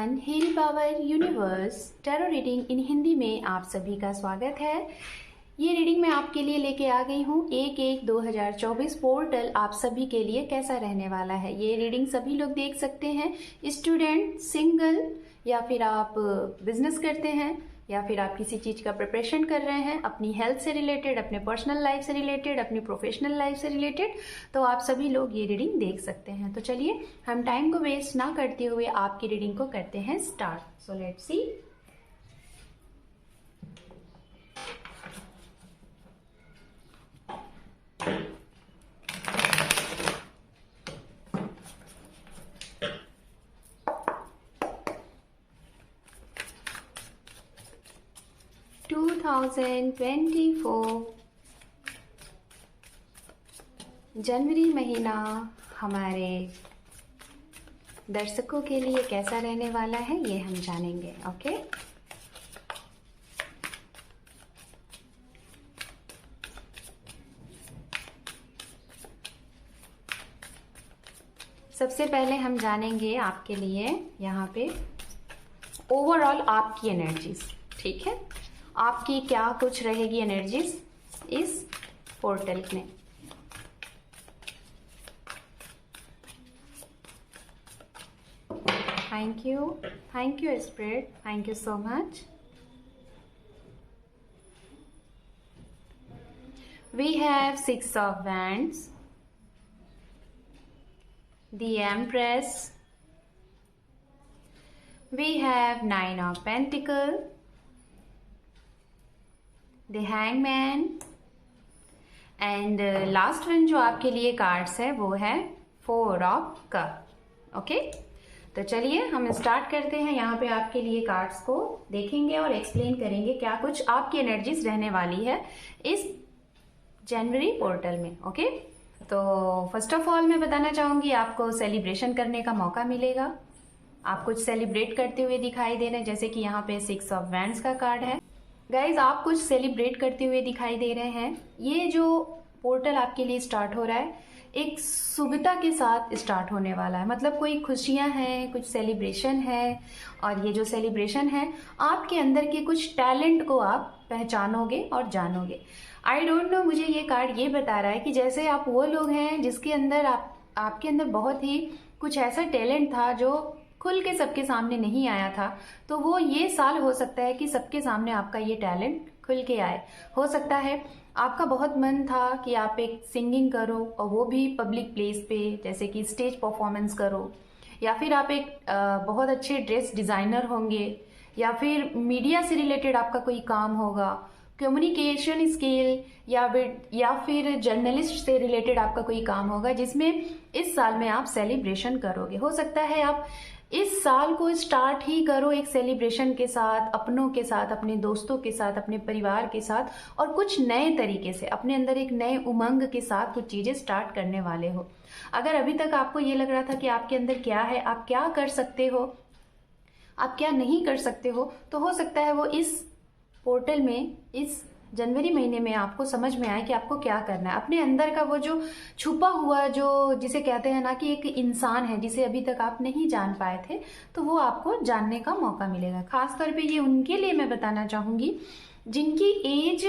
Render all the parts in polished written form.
Everyone, heal power universe tarot reading in Hindi में आप सभी का स्वागत है। ये रीडिंग मैं आपके लिए लेके आ गई हूँ 1/1/2024 पोर्टल आप सभी के लिए कैसा रहने वाला है। ये रीडिंग सभी लोग देख सकते हैं, स्टूडेंट, सिंगल, या फिर आप बिजनेस करते हैं, या फिर आप किसी चीज़ का प्रिपरेशन कर रहे हैं, अपनी हेल्थ से रिलेटेड, अपने पर्सनल लाइफ से रिलेटेड, अपनी प्रोफेशनल लाइफ से रिलेटेड, तो आप सभी लोग ये रीडिंग देख सकते हैं। तो चलिए हम टाइम को वेस्ट ना करते हुए आपकी रीडिंग को करते हैं स्टार्ट। So let's see. जनवरी महीना हमारे दर्शकों के लिए कैसा रहने वाला है ये हम जानेंगे। ओके, सबसे पहले हम जानेंगे आपके लिए यहाँ पे ओवरऑल आपकी एनर्जीज। ठीक है, आपकी क्या कुछ रहेगी एनर्जीज इस पोर्टल में। Thank you spirit, thank you so much. We have 6 of Wands, the Empress, we have 9 of Pentacles, the Hangman, and last one जो आपके लिए कार्ड्स है वो है 4 of Cups। ओके, तो चलिए हम स्टार्ट करते हैं। यहाँ पे आपके लिए कार्ड्स को देखेंगे और एक्सप्लेन करेंगे क्या कुछ आपकी एनर्जीज रहने वाली है इस जनवरी पोर्टल में। ओके, तो फर्स्ट ऑफ ऑल मैं बताना चाहूंगी आपको सेलिब्रेशन करने का मौका मिलेगा। आप कुछ सेलिब्रेट करते हुए दिखाई दे रहे हैं, जैसे कि यहाँ पे 6 of Wands का कार्ड है। गाइज, आप कुछ सेलिब्रेट करते हुए दिखाई दे रहे हैं। ये जो पोर्टल आपके लिए स्टार्ट हो रहा है एक शुभता के साथ स्टार्ट होने वाला है, मतलब कोई खुशियां हैं, कुछ सेलिब्रेशन है, और ये जो सेलिब्रेशन है आपके अंदर के कुछ टैलेंट को आप पहचानोगे और जानोगे। आई डोंट नो, मुझे ये कार्ड ये बता रहा है कि जैसे आप वो लोग हैं जिसके अंदर आपके अंदर बहुत ही कुछ ऐसा टैलेंट था जो खुल के सबके सामने नहीं आया था, तो वो ये साल हो सकता है कि सबके सामने आपका ये टैलेंट खुल के आए। हो सकता है आपका बहुत मन था कि आप एक सिंगिंग करो, और वो भी पब्लिक प्लेस पे, जैसे कि स्टेज परफॉर्मेंस करो, या फिर आप एक बहुत अच्छे ड्रेस डिज़ाइनर होंगे, या फिर मीडिया से रिलेटेड आपका कोई काम होगा, कम्युनिकेशन स्किल, या फिर जर्नलिस्ट से रिलेटेड आपका कोई काम होगा जिसमें इस साल में आप सेलिब्रेशन करोगे। हो सकता है आप इस साल को स्टार्ट ही करो एक सेलिब्रेशन के साथ, अपनों के साथ, अपने दोस्तों के साथ, अपने परिवार के साथ, और कुछ नए तरीके से अपने अंदर एक नए उमंग के साथ कुछ चीजें स्टार्ट करने वाले हो। अगर अभी तक आपको ये लग रहा था कि आपके अंदर क्या है, आप क्या कर सकते हो, आप क्या नहीं कर सकते हो, तो हो सकता है वो इस पोर्टल में इस जनवरी महीने में आपको समझ में आए कि आपको क्या करना है। अपने अंदर का वो जो छुपा हुआ, जो जिसे कहते हैं ना कि एक इंसान है जिसे अभी तक आप नहीं जान पाए थे, तो वो आपको जानने का मौका मिलेगा। खासतौर पे ये उनके लिए मैं बताना चाहूंगी जिनकी एज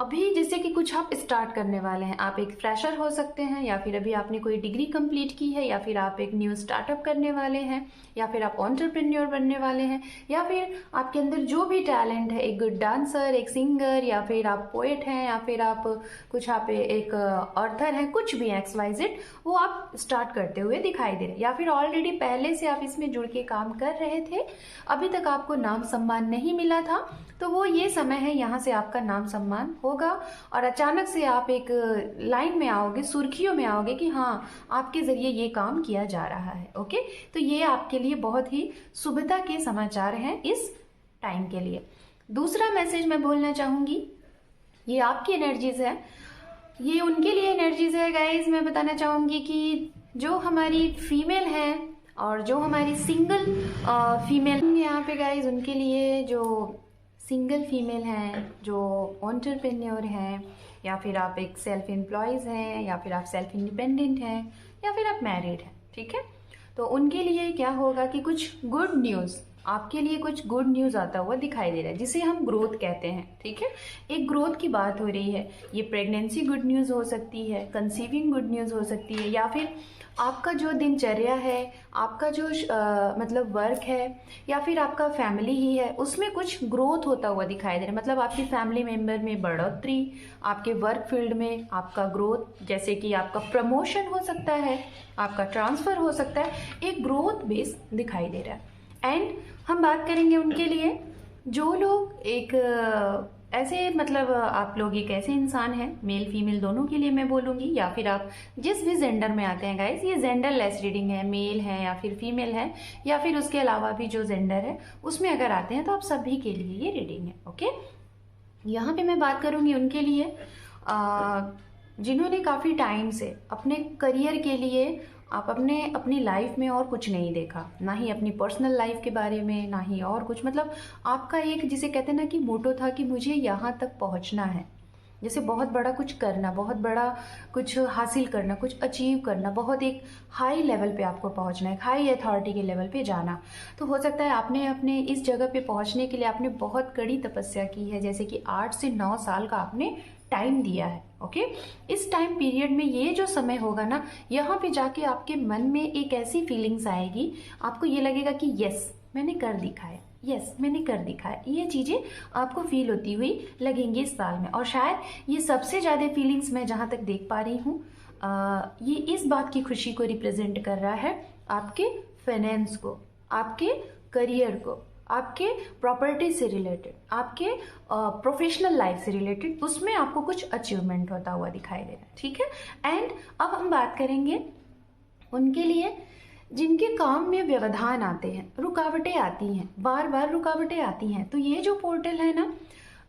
अभी, जैसे कि कुछ आप स्टार्ट करने वाले हैं। आप एक फ्रेशर हो सकते हैं, या फिर अभी आपने कोई डिग्री कंप्लीट की है, या फिर आप एक न्यू स्टार्टअप करने वाले हैं, या फिर आप एंटरप्रेन्योर बनने वाले हैं, या फिर आपके अंदर जो भी टैलेंट है, एक गुड डांसर, एक सिंगर, या फिर आप पोएट हैं, या फिर आप कुछ आप एक ऑथर हैं, कुछ भी XYZ, वो आप स्टार्ट करते हुए दिखाई दे रहे हैं। या फिर ऑलरेडी पहले से आप इसमें जुड़ के काम कर रहे थे, अभी तक आपको नाम सम्मान नहीं मिला था, तो वो ये समय है, यहाँ से आपका नाम सम्मान होगा, और अचानक से आप एक लाइन में आओगे, सुर्खियों में आओगे कि हाँ, आपके जरिए ये काम किया जा रहा है। ओके, तो ये आपके लिए बहुत ही शुभता के समाचार हैं इस टाइम के लिए। दूसरा मैसेज मैं बोलना चाहूंगी, ये आपकी एनर्जीज है, ये उनके लिए एनर्जीज है। गाइज, मैं बताना चाहूंगी कि जो हमारी फीमेल है और जो हमारी सिंगल फीमेल यहाँ पे गाइज, उनके लिए जो सिंगल फीमेल हैं, जो एंटरप्रेन्योर हैं, या फिर आप एक सेल्फ एम्प्लॉयज़ हैं, या फिर आप सेल्फ इंडिपेंडेंट हैं, या फिर आप मैरिड हैं। ठीक है, तो उनके लिए क्या होगा कि कुछ गुड न्यूज़, आपके लिए कुछ गुड न्यूज़ आता हुआ दिखाई दे रहा है, जिसे हम ग्रोथ कहते हैं। ठीक है, एक ग्रोथ की बात हो रही है। ये प्रेगनेंसी गुड न्यूज़ हो सकती है, कंसीविंग गुड न्यूज़ हो सकती है, या फिर आपका जो दिनचर्या है, आपका जो मतलब वर्क है, या फिर आपका फैमिली ही है, उसमें कुछ ग्रोथ होता हुआ दिखाई दे रहा है। मतलब आपकी फैमिली मेम्बर में बढ़ोतरी, आपके वर्क फील्ड में आपका ग्रोथ, जैसे कि आपका प्रमोशन हो सकता है, आपका ट्रांसफ़र हो सकता है, एक ग्रोथ बेस दिखाई दे रहा है। एंड हम बात करेंगे उनके लिए जो लोग एक ऐसे, मतलब आप लोग एक ऐसे इंसान हैं, मेल फीमेल दोनों के लिए मैं बोलूँगी, या फिर आप जिस भी जेंडर में आते हैं गाइस, ये जेंडर लेस रीडिंग है, मेल है या फिर फीमेल है, या फिर उसके अलावा भी जो जेंडर है उसमें अगर आते हैं तो आप सभी के लिए ये रीडिंग है। ओके, यहाँ पे मैं बात करूँगी उनके लिए जिन्होंने काफ़ी टाइम से अपने करियर के लिए आप अपनी लाइफ में और कुछ नहीं देखा, ना ही अपनी पर्सनल लाइफ के बारे में, ना ही और कुछ। मतलब आपका एक, जिसे कहते हैं ना कि मोटो था कि मुझे यहाँ तक पहुँचना है, जैसे बहुत बड़ा कुछ करना, बहुत बड़ा कुछ हासिल करना, कुछ अचीव करना, बहुत एक हाई लेवल पे आपको पहुंचना है, हाई अथॉरिटी के लेवल पे जाना। तो हो सकता है आपने अपने इस जगह पे पहुंचने के लिए आपने बहुत कड़ी तपस्या की है, जैसे कि 8 से 9 साल का आपने टाइम दिया है। ओके, इस टाइम पीरियड में ये जो समय होगा ना, यहाँ पे जाके आपके मन में एक ऐसी फीलिंग्स आएगी, आपको ये लगेगा कि यस मैंने कर दिखाया, यस मैंने कर दिखाया। ये चीज़ें आपको फील होती हुई लगेंगी इस साल में। और शायद ये सबसे ज़्यादा फीलिंग्स मैं जहाँ तक देख पा रही हूँ, ये इस बात की खुशी को रिप्रेजेंट कर रहा है, आपके फाइनेंस को, आपके करियर को, आपके प्रॉपर्टी से रिलेटेड, आपके प्रोफेशनल लाइफ से रिलेटेड, उसमें आपको कुछ अचीवमेंट होता हुआ दिखाई दे रहा है। ठीक है, एंड अब हम बात करेंगे उनके लिए जिनके काम में व्यवधान आते हैं, रुकावटें आती हैं, बार बार रुकावटें आती हैं। तो ये जो पोर्टल है ना,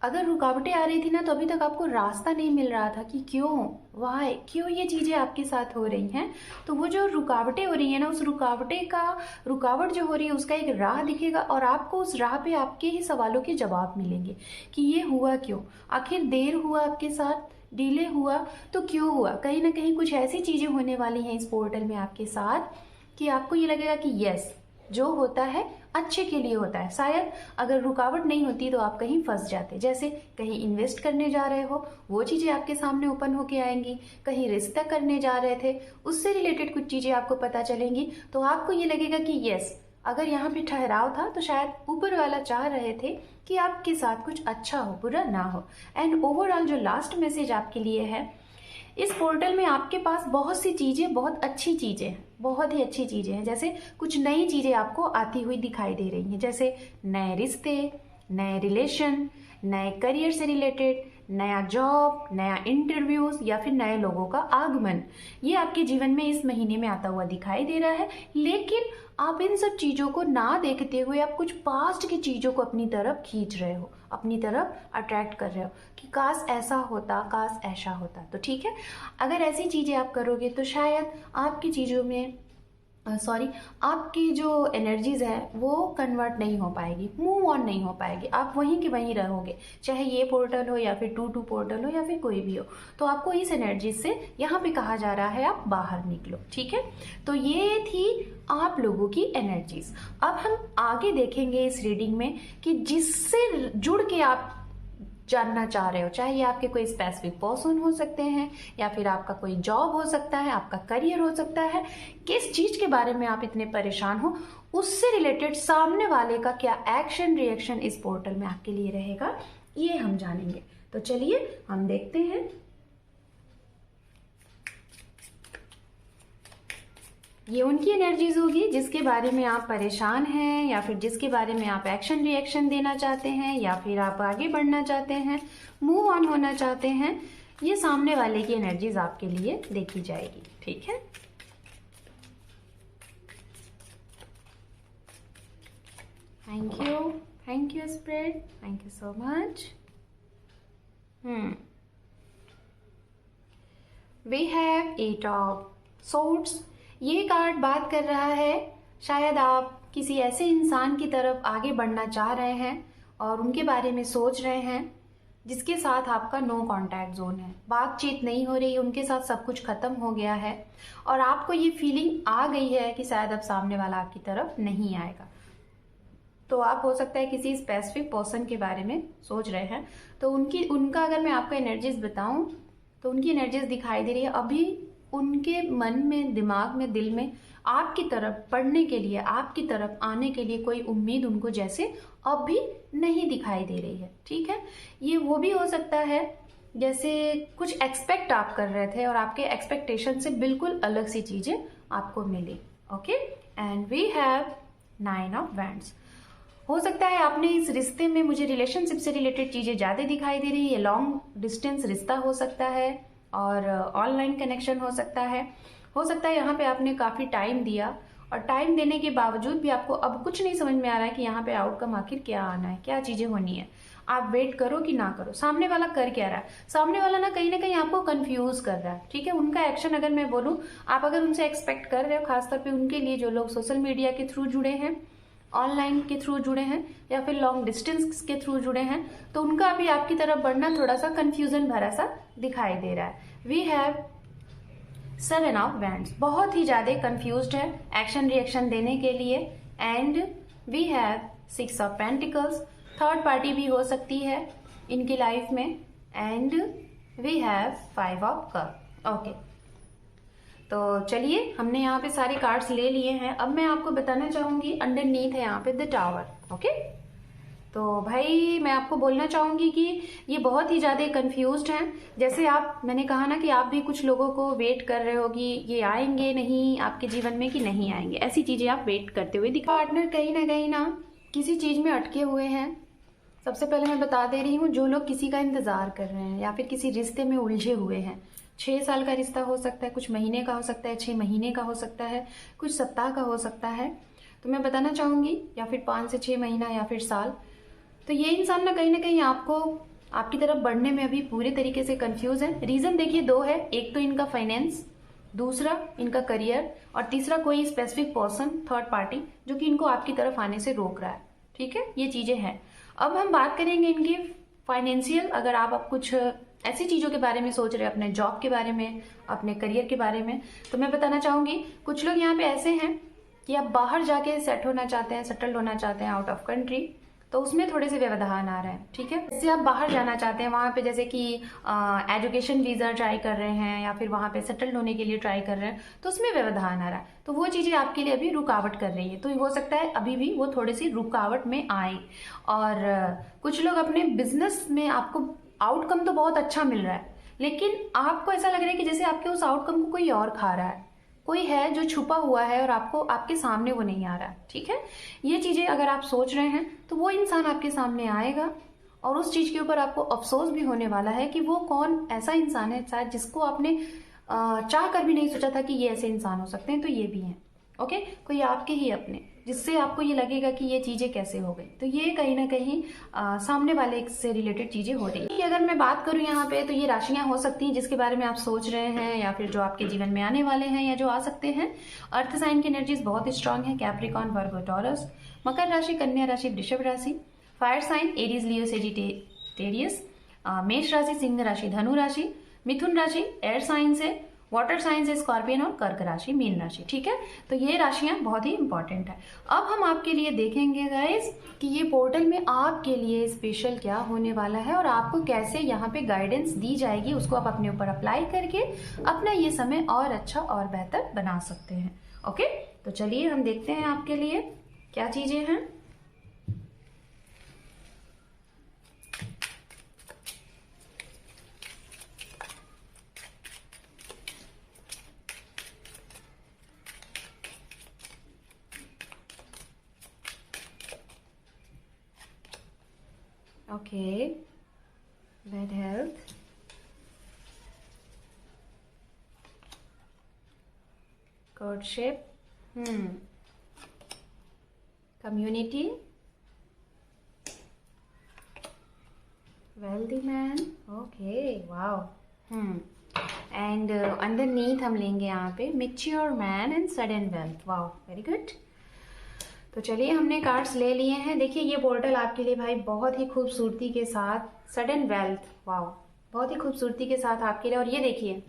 अगर रुकावटें आ रही थी ना, तो अभी तक आपको रास्ता नहीं मिल रहा था कि क्यों, वाई, क्यों ये चीज़ें आपके साथ हो रही हैं, तो वो जो रुकावटें हो रही हैं ना, उस रुकावट जो हो रही है उसका एक राह दिखेगा, और आपको उस राह पे आपके ही सवालों के जवाब मिलेंगे कि ये हुआ क्यों, आखिर देर हुआ आपके साथ, डिले हुआ तो क्यों हुआ। कहीं ना कहीं कुछ ऐसी चीज़ें होने वाली हैं इस पोर्टल में आपके साथ कि आपको ये लगेगा कि यस, जो होता है अच्छे के लिए होता है। शायद अगर रुकावट नहीं होती तो आप कहीं फंस जाते, जैसे कहीं इन्वेस्ट करने जा रहे हो, वो चीज़ें आपके सामने ओपन होके आएंगी, कहीं रिश्ता करने जा रहे थे, उससे रिलेटेड कुछ चीज़ें आपको पता चलेंगी, तो आपको ये लगेगा कि यस, अगर यहाँ पे ठहराव था तो शायद ऊपर वाला चाह रहे थे कि आपके साथ कुछ अच्छा हो, बुरा ना हो। एंड ओवरऑल जो लास्ट मैसेज आपके लिए है, इस पोर्टल में आपके पास बहुत सी चीज़ें, बहुत अच्छी चीज़ें हैं, बहुत ही अच्छी चीज़ें हैं, जैसे कुछ नई चीज़ें आपको आती हुई दिखाई दे रही हैं, जैसे नए रिश्ते, नए रिलेशन, नए करियर से रिलेटेड, नया जॉब, नया इंटरव्यूज, या फिर नए लोगों का आगमन, ये आपके जीवन में इस महीने में आता हुआ दिखाई दे रहा है। लेकिन आप इन सब चीज़ों को ना देखते हुए आप कुछ पास्ट की चीज़ों को अपनी तरफ खींच रहे हो, अपनी तरफ अट्रैक्ट कर रहे हो कि काश ऐसा होता, काश ऐसा होता। तो ठीक है, अगर ऐसी चीज़ें आप करोगे तो शायद आपकी चीज़ों में आपकी जो एनर्जीज है वो कन्वर्ट नहीं हो पाएगी, मूव ऑन नहीं हो पाएगी, आप वहीं के वहीं रहोगे, चाहे ये पोर्टल हो या फिर 2-2 पोर्टल हो या फिर कोई भी हो। तो आपको इस एनर्जीज से यहाँ पे कहा जा रहा है आप बाहर निकलो। ठीक है, तो ये थी आप लोगों की एनर्जीज। अब हम आगे देखेंगे इस रीडिंग में कि जिससे जुड़ के आप जानना चाह रहे हो, चाहे ये आपके कोई स्पेसिफिक पर्सन हो सकते हैं, या फिर आपका कोई जॉब हो सकता है, आपका करियर हो सकता है, किस चीज के बारे में आप इतने परेशान हो, उससे रिलेटेड सामने वाले का क्या एक्शन रिएक्शन इस पोर्टल में आपके लिए रहेगा, ये हम जानेंगे। तो चलिए हम देखते हैं। ये उनकी एनर्जीज होगी जिसके बारे में आप परेशान हैं, या फिर जिसके बारे में आप एक्शन रिएक्शन देना चाहते हैं, या फिर आप आगे बढ़ना चाहते हैं, मूव ऑन होना चाहते हैं। ये सामने वाले की एनर्जीज आपके लिए देखी जाएगी। ठीक है, thank you spirit, thank you so much. We have 8 of swords. ये कार्ड बात कर रहा है, शायद आप किसी ऐसे इंसान की तरफ आगे बढ़ना चाह रहे हैं और उनके बारे में सोच रहे हैं जिसके साथ आपका नो कांटेक्ट जोन है, बातचीत नहीं हो रही है, उनके साथ सब कुछ खत्म हो गया है और आपको ये फीलिंग आ गई है कि शायद अब सामने वाला आपकी तरफ नहीं आएगा। तो आप हो सकता है किसी स्पेसिफिक पर्सन के बारे में सोच रहे हैं। तो उनका अगर मैं आपको एनर्जीज बताऊं तो उनकी एनर्जीज दिखाई दे रही है अभी उनके मन में, दिमाग में, दिल में आपकी तरफ पढ़ने के लिए, आपकी तरफ आने के लिए कोई उम्मीद उनको जैसे अब भी नहीं दिखाई दे रही है। ठीक है, ये वो भी हो सकता है जैसे कुछ एक्सपेक्ट आप कर रहे थे और आपके एक्सपेक्टेशन से बिल्कुल अलग सी चीजें आपको मिली। Okay, and we have 9 of wands. हो सकता है आपने इस रिश्ते में, मुझे रिलेशनशिप से रिलेटेड चीजें ज्यादा दिखाई दे रही है। लॉन्ग डिस्टेंस रिश्ता हो सकता है और ऑनलाइन कनेक्शन हो सकता है। हो सकता है यहाँ पे आपने काफी टाइम दिया और टाइम देने के बावजूद भी आपको अब कुछ नहीं समझ में आ रहा है कि यहाँ पे आउटकम आखिर क्या आना है, क्या चीजें होनी है। आप वेट करो कि ना करो, सामने वाला कर क्या रहा है। सामने वाला ना कहीं आपको कंफ्यूज कर रहा है। ठीक है, उनका एक्शन अगर मैं बोलूँ, आप अगर उनसे एक्सपेक्ट कर रहे हो, खासतौर पे उनके लिए जो लोग सोशल मीडिया के थ्रू जुड़े हैं, ऑनलाइन के थ्रू जुड़े हैं या फिर लॉन्ग डिस्टेंस के थ्रू जुड़े हैं, तो उनका अभी आपकी तरफ बढ़ना थोड़ा सा कंफ्यूजन भरा सा दिखाई दे रहा है। वी हैव 7 ऑफ वैंड्स, बहुत ही ज्यादा कंफ्यूज्ड है एक्शन रिएक्शन देने के लिए। And we have 6 of pentacles, third party भी हो सकती है इनकी लाइफ में। And we have 5 of cup. Okay, तो चलिए हमने यहाँ पे सारे कार्ड्स ले लिए हैं। अब मैं आपको बताना चाहूंगी, अंडरनीथ है यहाँ पे द टावर। ओके, तो भाई मैं आपको बोलना चाहूंगी कि ये बहुत ही ज्यादा कंफ्यूज्ड हैं। जैसे मैंने कहा ना कि आप भी कुछ लोगों को वेट कर रहे हो कि ये आएंगे नहीं आपके जीवन में कि नहीं आएंगे, ऐसी चीजें आप वेट करते हुए दिखा। पार्टनर कहीं ना किसी चीज में अटके हुए हैं। सबसे पहले मैं बता दे रही हूँ, जो लोग किसी का इंतजार कर रहे हैं या फिर किसी रिश्ते में उलझे हुए हैं, 6 साल का रिश्ता हो सकता है, कुछ महीने का हो सकता है, 6 महीने का हो सकता है, कुछ सप्ताह का हो सकता है, तो मैं बताना चाहूंगी, या फिर 5 से 6 महीना या फिर साल। तो ये इंसान ना कहीं आपको, आपकी तरफ बढ़ने में अभी पूरे तरीके से कंफ्यूज है। रीजन देखिए 2 है, एक तो इनका फाइनेंस, दूसरा इनका करियर और तीसरा कोई स्पेसिफिक पर्सन, थर्ड पार्टी, जो कि इनको आपकी तरफ आने से रोक रहा है। ठीक है, ये चीजें हैं। अब हम बात करेंगे इनकी फाइनेंशियल। अगर आप कुछ ऐसी चीजों के बारे में सोच रहे हैं, अपने जॉब के बारे में, अपने करियर के बारे में, तो मैं बताना चाहूंगी कुछ लोग यहाँ पे ऐसे हैं कि आप बाहर जाके सेट होना चाहते हैं, सेटल होना चाहते हैं आउट ऑफ कंट्री, तो उसमें थोड़े से व्यवधान आ रहे हैं। ठीक है, जैसे आप बाहर जाना चाहते हैं, वहां पे जैसे कि एजुकेशन वीजा ट्राई कर रहे हैं या फिर वहां पे सेटल होने के लिए ट्राई कर रहे हैं, तो उसमें व्यवधान आ रहा है। तो वो चीजें आपके लिए अभी रुकावट कर रही है। तो हो सकता है अभी भी वो थोड़ी सी रुकावट में आए। और कुछ लोग अपने बिजनेस में, आपको आउटकम तो बहुत अच्छा मिल रहा है, लेकिन आपको ऐसा लग रहा है कि जैसे आपके उस आउटकम को कोई और खा रहा है, कोई है जो छुपा हुआ है और आपको, आपके सामने वो नहीं आ रहा है। ठीक है, ये चीजें अगर आप सोच रहे हैं तो वो इंसान आपके सामने आएगा और उस चीज के ऊपर आपको अफसोस भी होने वाला है कि वो कौन ऐसा इंसान है शायद जिसको आपने चाह कर भी नहीं सोचा था कि ये ऐसे इंसान हो सकते हैं। तो ये भी हैं। ओके, कोई आपके ही अपने, जिससे आपको ये लगेगा कि ये चीजें कैसे हो गई। तो ये कहीं ना कहीं सामने वाले से रिलेटेड चीजें हो रही है। अगर मैं बात करूं यहाँ पे, तो ये राशियां हो सकती हैं जिसके बारे में आप सोच रहे हैं या फिर जो आपके जीवन में आने वाले हैं या जो आ सकते हैं। अर्थ साइन की एनर्जीज बहुत स्ट्रांग है, कैप्रिकॉन, वर्गो, टॉरस। मकर राशि, कन्या राशि, वृषभ राशि। फायर साइन एरीज, लियो, सेजिटेरियस। मेष राशि, सिंह राशि, धनु राशि। मिथुन राशि एयर साइन से, वाटर साइन से स्कॉर्पियन और कर्क राशि, मीन राशि। ठीक है, तो ये राशियां बहुत ही इंपॉर्टेंट है। अब हम आपके लिए देखेंगे गाइस कि ये पोर्टल में आपके लिए स्पेशल क्या होने वाला है और आपको कैसे यहाँ पे गाइडेंस दी जाएगी। उसको आप अपने ऊपर अप्लाई करके अपना ये समय और अच्छा और बेहतर बना सकते हैं। ओके, तो चलिए हम देखते हैं आपके लिए क्या चीजें हैं। Okay, bad health, courtship, community, wealthy man, okay, wow, and underneath हम लेंगे यहाँ पे mature man and sudden wealth, wow, very good। तो चलिए हमने कार्ड्स ले लिए हैं। देखिए ये पोर्टल आपके लिए भाई बहुत ही खूबसूरती के साथ, सडन वेल्थ, वाओ, बहुत ही खूबसूरती के साथ आपके लिए। और ये देखिए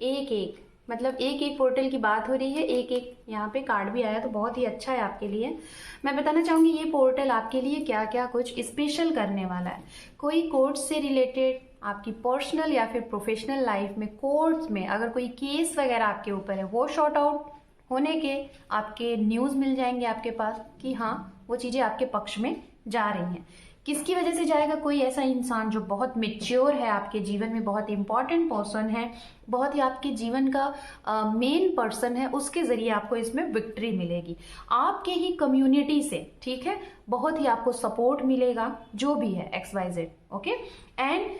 एक एक, मतलब एक एक पोर्टल की बात हो रही है, एक एक यहाँ पे कार्ड भी आया, तो बहुत ही अच्छा है आपके लिए। मैं बताना चाहूंगी ये पोर्टल आपके लिए क्या क्या कुछ स्पेशल करने वाला है। कोई कोर्ट से रिलेटेड, आपकी पर्सनल या फिर प्रोफेशनल लाइफ में कोर्ट में अगर कोई केस वगैरह आपके ऊपर है, वो शॉर्ट आउट होने के आपके न्यूज़ मिल जाएंगे आपके पास कि हाँ वो चीज़ें आपके पक्ष में जा रही हैं। किसकी वजह से जाएगा? कोई ऐसा इंसान जो बहुत मैच्योर है आपके जीवन में, बहुत इंपॉर्टेंट पर्सन है, बहुत ही आपके जीवन का मेन पर्सन है, उसके जरिए आपको इसमें विक्ट्री मिलेगी। आपके ही कम्युनिटी से, ठीक है, बहुत ही आपको सपोर्ट मिलेगा, जो भी है XYZ, ओके। एंड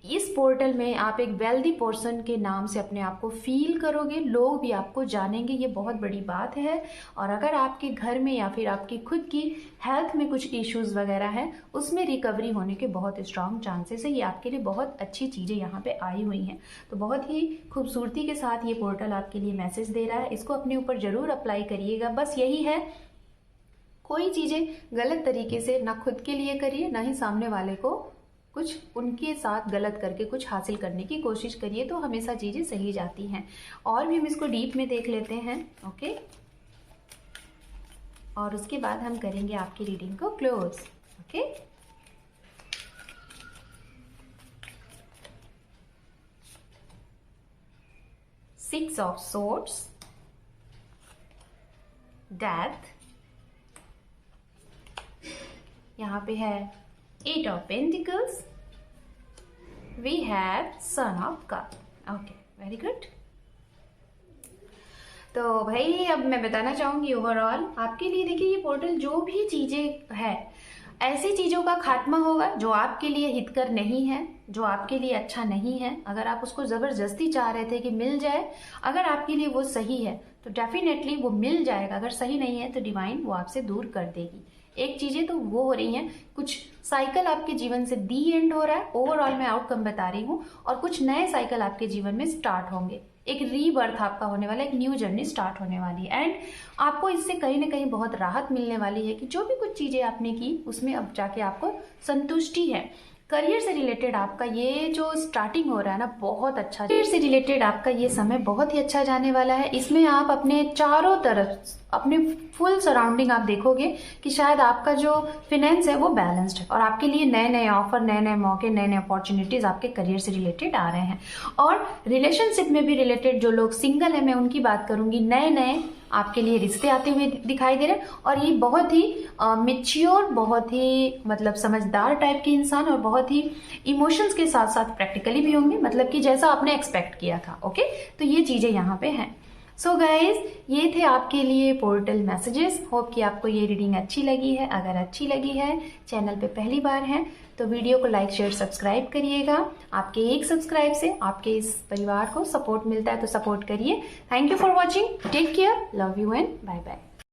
इस पोर्टल में आप एक वेल्दी पर्सन के नाम से अपने आप को फील करोगे, लोग भी आपको जानेंगे, ये बहुत बड़ी बात है। और अगर आपके घर में या फिर आपकी खुद की हेल्थ में कुछ इश्यूज वगैरह हैं, उसमें रिकवरी होने के बहुत स्ट्रांग चांसेस है। ये आपके लिए बहुत अच्छी चीज़ें यहाँ पे आई हुई हैं। तो बहुत ही खूबसूरती के साथ ये पोर्टल आपके लिए मैसेज दे रहा है, इसको अपने ऊपर जरूर अप्लाई करिएगा। बस यही है, कोई चीज़ें गलत तरीके से ना खुद के लिए करिए, ना ही सामने वाले को कुछ उनके साथ गलत करके कुछ हासिल करने की कोशिश करिए, तो हमेशा चीज़ें सही जाती हैं। और भी हम इसको डीप में देख लेते हैं, ओके। और उसके बाद हम करेंगे आपकी रीडिंग को close, okay. Six of swords, death, यहाँ पे है eight of pentacles, we have sun of cup, okay, very good. तो भाई अब मैं बताना चाहूंगी ओवरऑल आपके लिए, देखिए ये पोर्टल जो भी चीजें है, ऐसी चीजों का खात्मा होगा जो आपके लिए हितकर नहीं है, जो आपके लिए अच्छा नहीं है। अगर आप उसको जबरदस्ती चाह रहे थे कि मिल जाए, अगर आपके लिए वो सही है तो डेफिनेटली वो मिल जाएगा। अगर सही नहीं है तो डिवाइन वो आपसे दूर कर देगी। एक चीजें तो वो हो रही हैं, कुछ साइकिल आपके जीवन से दी एंड हो रहा है, ओवरऑल मैं आउटकम बता रही हूँ, और कुछ नए साइकिल आपके जीवन में स्टार्ट होंगे। एक रीबर्थ आपका होने वाला है, एक न्यू जर्नी स्टार्ट होने वाली है। एंड आपको इससे कहीं ना कहीं बहुत राहत मिलने वाली है कि जो भी कुछ चीजें आपने की उसमें अब जाके आपको संतुष्टि है। करियर से रिलेटेड आपका ये जो स्टार्टिंग हो रहा है ना, बहुत अच्छा, करियर से रिलेटेड आपका ये समय बहुत ही अच्छा जाने वाला है। इसमें आप अपने चारों तरफ, अपने फुल सराउंडिंग आप देखोगे कि शायद आपका जो फिनेंस है वो बैलेंस्ड है, और आपके लिए नए नए ऑफर, नए नए मौके, नए नए अपॉर्चुनिटीज आपके करियर से रिलेटेड आ रहे हैं। और रिलेशनशिप में भी रिलेटेड जो लोग सिंगल है, मैं उनकी बात करूंगी, नए नए आपके लिए रिश्ते आते हुए दिखाई दे रहे हैं। और ये बहुत ही मैच्योर, बहुत ही मतलब समझदार टाइप के इंसान, और बहुत ही इमोशंस के साथ साथ प्रैक्टिकली भी होंगे, मतलब कि जैसा आपने एक्सपेक्ट किया था, ओके। तो ये चीजें यहाँ पे हैं। सो गाइज, ये थे आपके लिए पोर्टल मैसेजेस। होप कि आपको ये रीडिंग अच्छी लगी है। अगर अच्छी लगी है, चैनल पे पहली बार है तो वीडियो को लाइक, शेयर, सब्सक्राइब करिएगा। आपके एक सब्सक्राइब से आपके इस परिवार को सपोर्ट मिलता है, तो सपोर्ट करिए। Thank you for watching, take care, love you and bye bye.